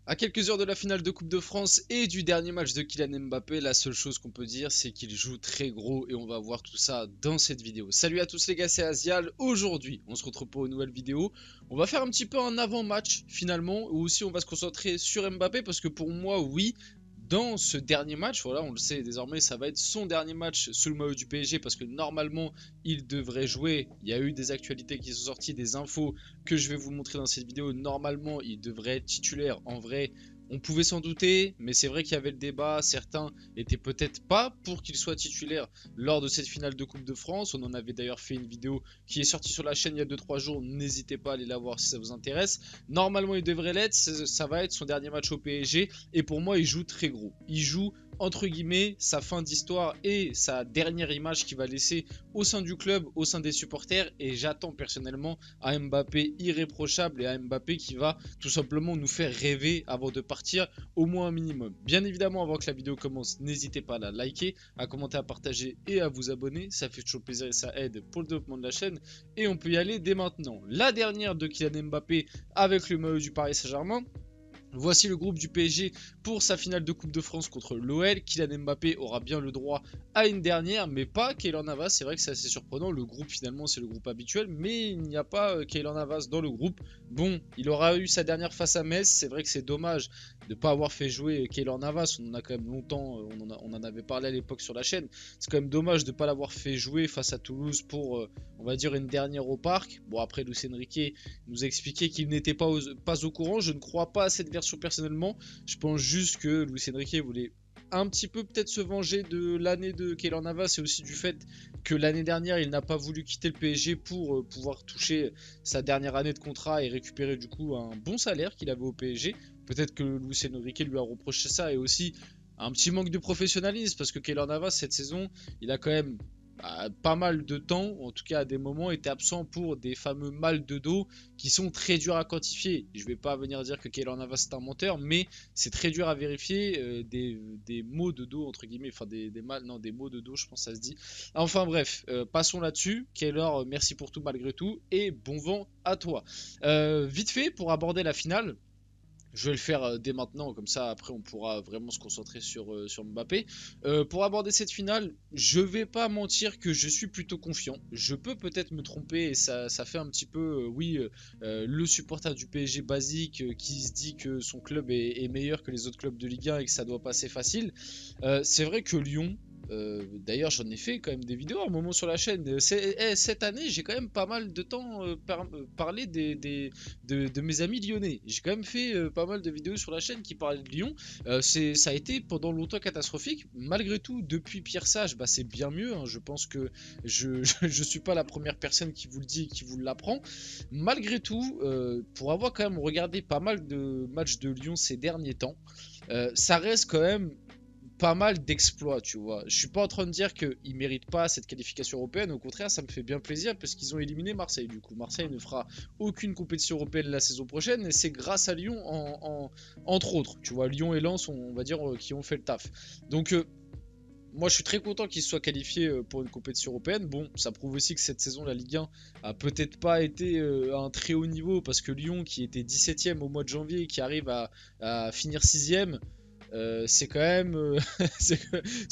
À quelques heures de la finale de Coupe de France et du dernier match de Kylian Mbappé, la seule chose qu'on peut dire c'est qu'il joue très gros et on va voir tout ça dans cette vidéo. Salut à tous les gars, c'est Azial. Aujourd'hui, on se retrouve pour une nouvelle vidéo. On va faire un petit peu un avant-match finalement, où aussi on va se concentrer sur Mbappé parce que pour moi, oui, dans ce dernier match, voilà, on le sait désormais, ça va être son dernier match sous le maillot du PSG parce que normalement, il devrait jouer. Il y a eu des actualités qui sont sorties, des infos que je vais vous montrer dans cette vidéo. Normalement, il devrait être titulaire. En vrai, on pouvait s'en douter, mais c'est vrai qu'il y avait le débat. Certains étaient peut-être pas pour qu'il soit titulaire lors de cette finale de Coupe de France. On en avait d'ailleurs fait une vidéo qui est sortie sur la chaîne il y a 2-3 jours. N'hésitez pas à aller la voir si ça vous intéresse. Normalement, il devrait l'être. Ça va être son dernier match au PSG. Et pour moi, il joue très gros. Il joue entre guillemets sa fin d'histoire et sa dernière image qu'il va laisser au sein du club, au sein des supporters. Et j'attends personnellement un Mbappé irréprochable et un Mbappé qui va tout simplement nous faire rêver avant de partir, au moins un minimum. Bien évidemment, avant que la vidéo commence, n'hésitez pas à la liker, à commenter, à partager et à vous abonner. Ça fait toujours plaisir et ça aide pour le développement de la chaîne. Et on peut y aller dès maintenant. La dernière de Kylian Mbappé avec le maillot du Paris Saint-Germain. Voici le groupe du PSG pour sa finale de Coupe de France contre l'OL. Kylian Mbappé aura bien le droit à une dernière, mais pas Keylor Navas. C'est vrai que c'est assez surprenant. Le groupe, finalement, c'est le groupe habituel, mais il n'y a pas Keylor Navas dans le groupe. Bon, il aura eu sa dernière face à Metz. C'est vrai que c'est dommage de ne pas avoir fait jouer Keylor Navas. On en a quand même longtemps, on en avait parlé à l'époque sur la chaîne. C'est quand même dommage de ne pas l'avoir fait jouer face à Toulouse pour, on va dire, une dernière au parc. Bon, après, Luis Enrique nous a expliqué qu'il n'était pas au courant. Je ne crois pas à cette version personnellement. Je pense juste que Luis Enrique voulait un petit peu peut-être se venger de l'année de Keylor Navas et aussi du fait que l'année dernière il n'a pas voulu quitter le PSG pour pouvoir toucher sa dernière année de contrat et récupérer du coup un bon salaire qu'il avait au PSG. Peut-être que Luis Enrique lui a reproché ça et aussi un petit manque de professionnalisme parce que Keylor Navas cette saison il a quand même pas mal de temps, en tout cas à des moments, était absent pour des fameux mal de dos qui sont très durs à quantifier. Je vais pas venir dire que Keylor Navas c'est un menteur, mais c'est très dur à vérifier des maux de dos entre guillemets, enfin des mal, non des maux de dos, je pense que ça se dit. Enfin bref, passons là-dessus. Keylor, merci pour tout malgré tout et bon vent à toi. Vite fait pour aborder la finale. Je vais le faire dès maintenant, comme ça après on pourra vraiment se concentrer sur Mbappé. Pour aborder cette finale, je vais pas mentir que je suis plutôt confiant. Je peux peut-être me tromper et ça fait un petit peu, le supporter du PSG basique qui se dit que son club est meilleur que les autres clubs de Ligue 1 et que ça doit passer facile. C'est vrai que Lyon, d'ailleurs, j'en ai fait quand même des vidéos à un moment sur la chaîne. Cette année, j'ai quand même pas mal de temps parlé de mes amis lyonnais. J'ai quand même fait pas mal de vidéos sur la chaîne qui parlaient de Lyon. Ça a été pendant longtemps catastrophique. Malgré tout, depuis Pierre Sage, bah, c'est bien mieux. Hein. Je pense que je suis pas la première personne qui vous le dit et qui vous l'apprend. Malgré tout, pour avoir quand même regardé pas mal de matchs de Lyon ces derniers temps, ça reste quand même pas mal d'exploits, tu vois. Je suis pas en train de dire qu'ils méritent pas cette qualification européenne, au contraire, ça me fait bien plaisir parce qu'ils ont éliminé Marseille. Du coup, Marseille ne fera aucune compétition européenne la saison prochaine et c'est grâce à Lyon, entre autres. Tu vois, Lyon et Lens, on va dire, qui ont fait le taf. Donc, moi, je suis très content qu'ils soient qualifiés pour une compétition européenne. Bon, ça prouve aussi que cette saison, la Ligue 1 a peut-être pas été à un très haut niveau parce que Lyon, qui était 17ème au mois de janvier, qui arrive à finir 6ème, c'est quand même c'est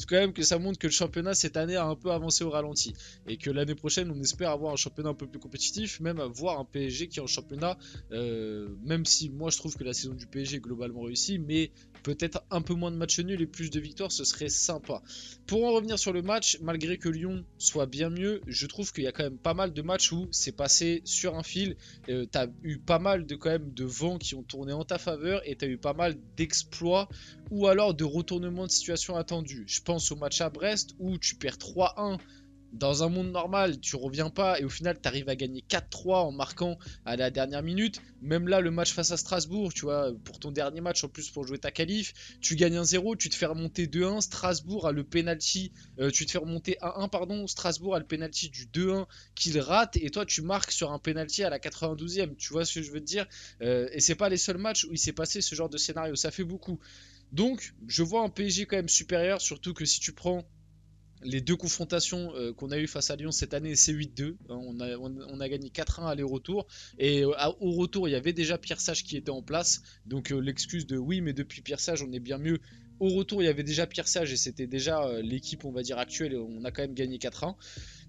quand même que ça montre que le championnat cette année a un peu avancé au ralenti et que l'année prochaine on espère avoir un championnat un peu plus compétitif, même avoir un PSG qui est en championnat, même si moi je trouve que la saison du PSG est globalement réussie, mais peut-être un peu moins de matchs nuls et plus de victoires, ce serait sympa. Pour en revenir sur le match, malgré que Lyon soit bien mieux, je trouve qu'il y a quand même pas mal de matchs où c'est passé sur un fil. T'as eu pas mal de quand même de vents qui ont tourné en ta faveur et t'as eu pas mal d'exploits ou alors de retournement de situation attendu. Je pense au match à Brest où tu perds 3-1. Dans un monde normal, tu reviens pas et au final, tu arrives à gagner 4-3 en marquant à la dernière minute. Même là, le match face à Strasbourg, tu vois, pour ton dernier match, en plus pour jouer ta qualif, tu gagnes 1-0, tu te fais remonter 2-1. Strasbourg a le penalty, tu te fais remonter 1-1, pardon. Strasbourg a le penalty du 2-1 qu'il rate et toi, tu marques sur un penalty à la 92e. Tu vois ce que je veux te dire? Et c'est pas les seuls matchs où il s'est passé ce genre de scénario, ça fait beaucoup. Donc, je vois un PSG quand même supérieur, surtout que si tu prends les deux confrontations qu'on a eu face à Lyon cette année, c'est 8-2. On a gagné 4-1 aller-retour. Et au retour, il y avait déjà Pierre Sage qui était en place. Donc l'excuse de oui, mais depuis Pierre Sage, on est bien mieux. Au retour, il y avait déjà Pierre Sage et c'était déjà l'équipe, on va dire, actuelle. Et on a quand même gagné 4-1.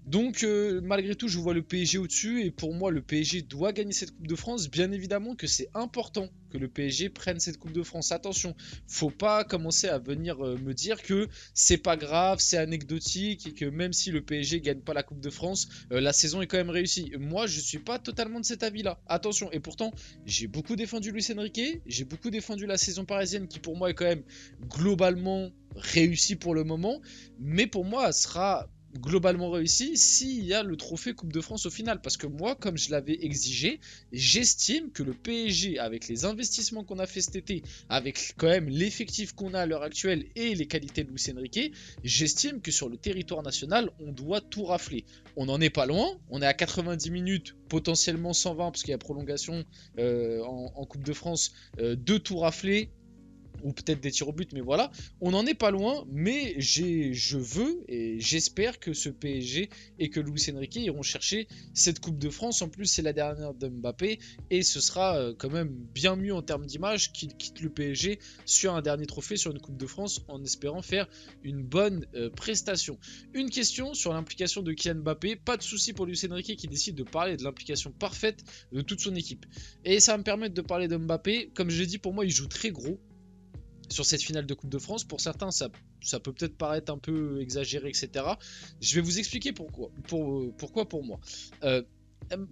Donc malgré tout, je vois le PSG au-dessus. Et pour moi, le PSG doit gagner cette Coupe de France. Bien évidemment que c'est important que le PSG prenne cette Coupe de France. Attention, faut pas commencer à venir me dire que c'est pas grave, c'est anecdotique et que même si le PSG gagne pas la Coupe de France, la saison est quand même réussie. Moi, je suis pas totalement de cet avis-là. Attention, et pourtant, j'ai beaucoup défendu Luis Enrique, j'ai beaucoup défendu la saison parisienne qui pour moi est quand même globalement réussie pour le moment, mais pour moi, elle sera globalement réussi s'il y a le trophée Coupe de France au final, parce que moi, comme je l'avais exigé, j'estime que le PSG, avec les investissements qu'on a fait cet été, avec quand même l'effectif qu'on a à l'heure actuelle et les qualités de Luis Enrique, j'estime que sur le territoire national, on doit tout rafler. On n'en est pas loin, on est à 90 minutes, potentiellement 120 parce qu'il y a prolongation en Coupe de France, de tout rafler, ou peut-être des tirs au but, mais voilà, on n'en est pas loin, mais je veux et j'espère que ce PSG et que Luis Enrique iront chercher cette Coupe de France. En plus, c'est la dernière de Mbappé et ce sera quand même bien mieux en termes d'image qu'il quitte le PSG sur un dernier trophée, sur une Coupe de France, en espérant faire une bonne prestation. Une question sur l'implication de Kylian Mbappé. Pas de souci pour Luis Enrique qui décide de parler de l'implication parfaite de toute son équipe. Et ça va me permettre de parler de Mbappé. Comme je l'ai dit, pour moi, il joue très gros sur cette finale de Coupe de France. Pour certains, ça peut peut-être paraître un peu exagéré, etc. Je vais vous expliquer pourquoi. Pourquoi pour moi.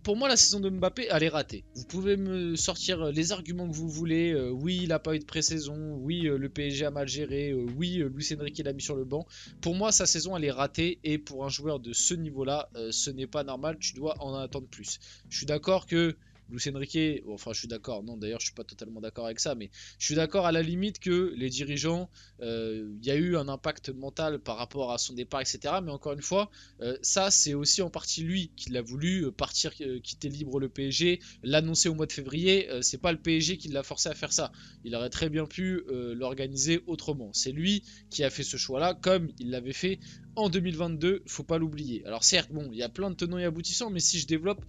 Pour moi, la saison de Mbappé, elle est ratée. Vous pouvez me sortir les arguments que vous voulez. Oui, il n'a pas eu de pré-saison. Oui, le PSG a mal géré. Oui, Luis Enrique l'a mis sur le banc. Pour moi, sa saison, elle est ratée. Et pour un joueur de ce niveau-là, ce n'est pas normal. Tu dois en attendre plus. Je suis d'accord que Luis Enrique, enfin je suis d'accord, non d'ailleurs je suis pas totalement d'accord avec ça, mais je suis d'accord à la limite que les dirigeants, il y a eu un impact mental par rapport à son départ, etc. Mais encore une fois, ça c'est aussi en partie lui qui l'a voulu partir, quitter libre le PSG, l'annoncer au mois de février, c'est pas le PSG qui l'a forcé à faire ça. Il aurait très bien pu l'organiser autrement. C'est lui qui a fait ce choix-là, comme il l'avait fait en 2022, faut pas l'oublier. Alors certes, bon, il y a plein de tenants et aboutissants, mais si je développe,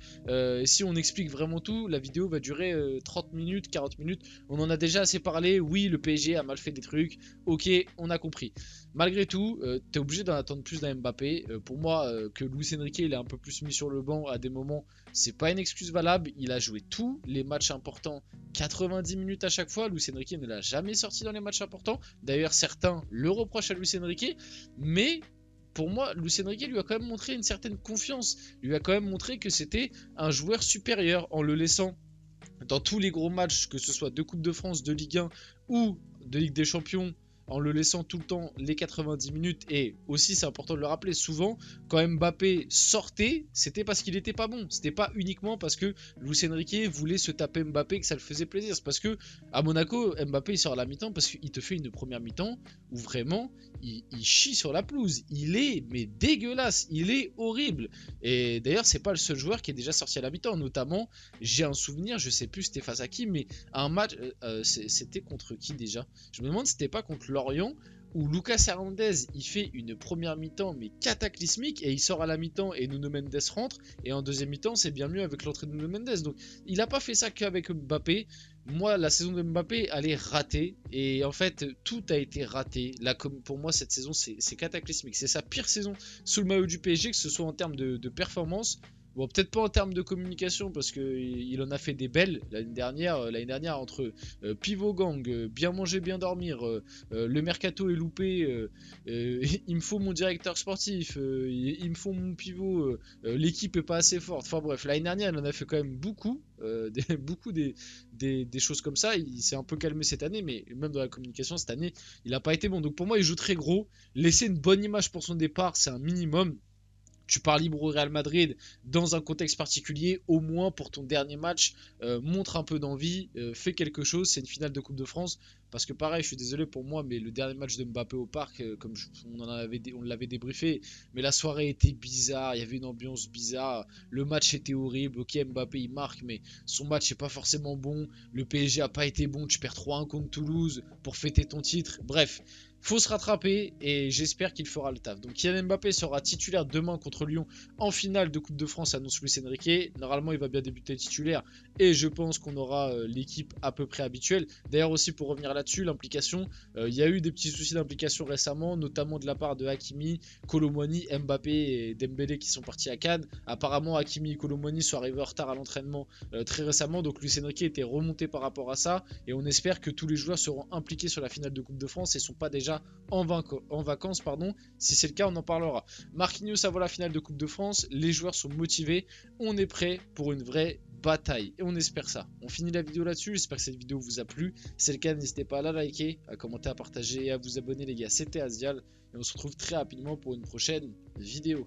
si on explique vraiment tout, la vidéo va durer 30 minutes, 40 minutes. On en a déjà assez parlé. Oui, le PSG a mal fait des trucs. Ok, on a compris. Malgré tout, tu es obligé d'en attendre plus d'un Mbappé. Pour moi, que Luis Enrique il est un peu plus mis sur le banc à des moments, c'est pas une excuse valable. Il a joué tous les matchs importants, 90 minutes à chaque fois. Luis Enrique ne l'a jamais sorti dans les matchs importants. D'ailleurs, certains le reprochent à Luis Enrique, mais pour moi, Luis Enrique lui a quand même montré une certaine confiance, lui a quand même montré que c'était un joueur supérieur en le laissant dans tous les gros matchs, que ce soit de Coupe de France, de Ligue 1 ou de Ligue des Champions, en le laissant tout le temps les 90 minutes. Et aussi, c'est important de le rappeler, souvent, quand Mbappé sortait, c'était parce qu'il n'était pas bon. C'était pas uniquement parce que Luis Enrique voulait se taper Mbappé et que ça le faisait plaisir. C'est parce que à Monaco, Mbappé il sort à la mi-temps parce qu'il te fait une première mi-temps où vraiment il chie sur la pelouse. Il est mais dégueulasse, il est horrible. Et d'ailleurs, c'est pas le seul joueur qui est déjà sorti à la mi-temps. Notamment, j'ai un souvenir, je sais plus c'était face à qui, mais un match, c'était contre qui déjà? Je me demande si c'était pas contre Lorient où Lucas Hernandez il fait une première mi-temps mais cataclysmique et il sort à la mi-temps et Nuno Mendes rentre et en deuxième mi-temps c'est bien mieux avec l'entrée de Nuno Mendes. Donc il a pas fait ça qu'avec Mbappé. Moi la saison de Mbappé elle est ratée et en fait tout a été raté. Là, pour moi cette saison c'est cataclysmique, c'est sa pire saison sous le maillot du PSG, que ce soit en termes de performance. Bon, peut-être pas en termes de communication parce qu'il en a fait des belles l'année dernière entre Pivot Gang, bien manger, bien dormir, le mercato est loupé, il me faut mon directeur sportif, il me faut mon pivot, l'équipe est pas assez forte. Enfin bref, l'année dernière, il en a fait quand même beaucoup, beaucoup des choses comme ça. Il s'est un peu calmé cette année, mais même dans la communication cette année, il n'a pas été bon. Donc pour moi, il joue très gros. Laisser une bonne image pour son départ, c'est un minimum. Tu pars libre au Real Madrid dans un contexte particulier, au moins pour ton dernier match, montre un peu d'envie, fais quelque chose, c'est une finale de Coupe de France, parce que pareil, je suis désolé pour moi, mais le dernier match de Mbappé au parc, on l'avait débriefé, mais la soirée était bizarre, il y avait une ambiance bizarre, le match était horrible, ok Mbappé il marque, mais son match n'est pas forcément bon, le PSG a pas été bon, tu perds 3-1 contre Toulouse pour fêter ton titre, bref. faut se rattraper et j'espère qu'il fera le taf. Donc Kylian Mbappé sera titulaire demain contre Lyon en finale de Coupe de France, annonce Luis Enrique. Normalement il va bien débuter titulaire et je pense qu'on aura l'équipe à peu près habituelle. D'ailleurs aussi pour revenir là-dessus, l'implication, il y a eu des petits soucis d'implication récemment, notamment de la part de Hakimi, Kolo Muani, Mbappé et Dembélé qui sont partis à Cannes. Apparemment Hakimi et Kolo Muani sont arrivés en retard à l'entraînement très récemment, donc Luis Enrique était remonté par rapport à ça et on espère que tous les joueurs seront impliqués sur la finale de Coupe de France et sont pas déjà en vacances, pardon. Si c'est le cas, on en parlera. Marquinhos avant la finale de Coupe de France, les joueurs sont motivés, on est prêt pour une vraie bataille et on espère ça. On finit la vidéo là-dessus, j'espère que cette vidéo vous a plu. Si c'est le cas, n'hésitez pas à la liker, à commenter, à partager et à vous abonner les gars. C'était Azial et on se retrouve très rapidement pour une prochaine vidéo.